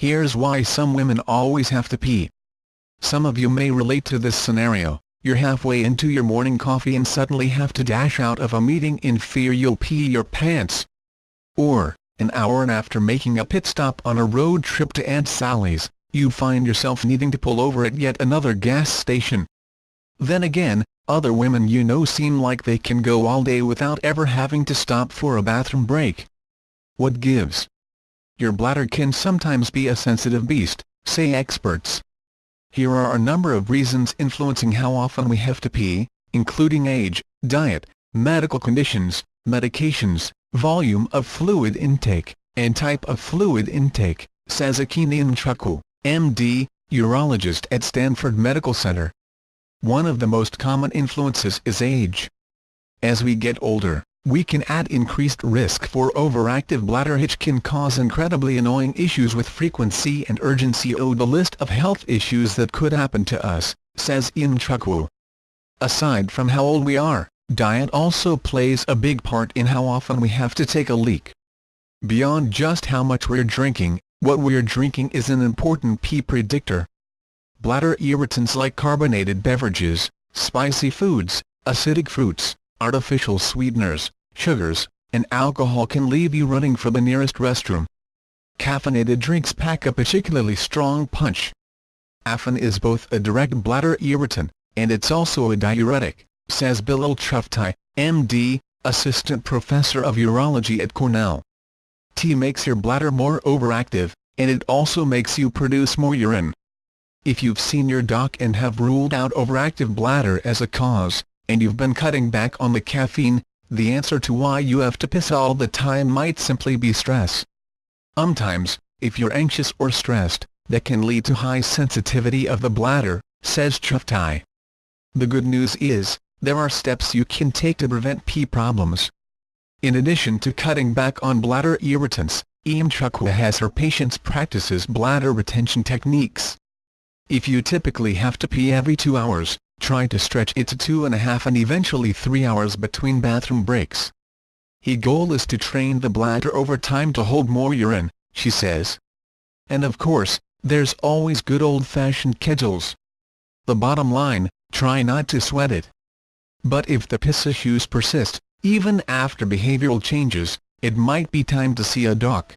Here's why some women always have to pee. Some of you may relate to this scenario. You're halfway into your morning coffee and suddenly have to dash out of a meeting in fear you'll pee your pants. Or, an hour after making a pit stop on a road trip to Aunt Sally's, you find yourself needing to pull over at yet another gas station. Then again, other women you know seem like they can go all day without ever having to stop for a bathroom break. What gives? Your bladder can sometimes be a sensitive beast, say experts. Here are a number of reasons influencing how often we have to pee, including age, diet, medical conditions, medications, volume of fluid intake, and type of fluid intake, says Akini Nchukwu, MD, urologist at Stanford Medical Center. One of the most common influences is age. As we get older, we can add increased risk for overactive bladder, which can cause incredibly annoying issues with frequency and urgency. Oh, the list of health issues that could happen to us, says Nchukwu. Aside from how old we are, diet also plays a big part in how often we have to take a leak. Beyond just how much we're drinking, what we're drinking is an important pee predictor. Bladder irritants like carbonated beverages, spicy foods, acidic fruits, artificial sweeteners, sugars, and alcohol can leave you running for the nearest restroom. Caffeinated drinks pack a particularly strong punch. Caffeine is both a direct bladder irritant, and it's also a diuretic, says Bilal Chuftai, MD, assistant professor of urology at Cornell. Tea makes your bladder more overactive, and it also makes you produce more urine. If you've seen your doc and have ruled out overactive bladder as a cause, and you've been cutting back on the caffeine, the answer to why you have to piss all the time might simply be stress. Sometimes, if you're anxious or stressed, that can lead to high sensitivity of the bladder, says Chuftai. The good news is, there are steps you can take to prevent pee problems. In addition to cutting back on bladder irritants, Nchukwu has her patients practices bladder retention techniques. If you typically have to pee every 2 hours, try to stretch it to 2.5 and eventually 3 hours between bathroom breaks. Her goal is to train the bladder over time to hold more urine, she says. And of course, there's always good old-fashioned keggles. The bottom line, try not to sweat it. But if the piss issues persist, even after behavioral changes, it might be time to see a doc.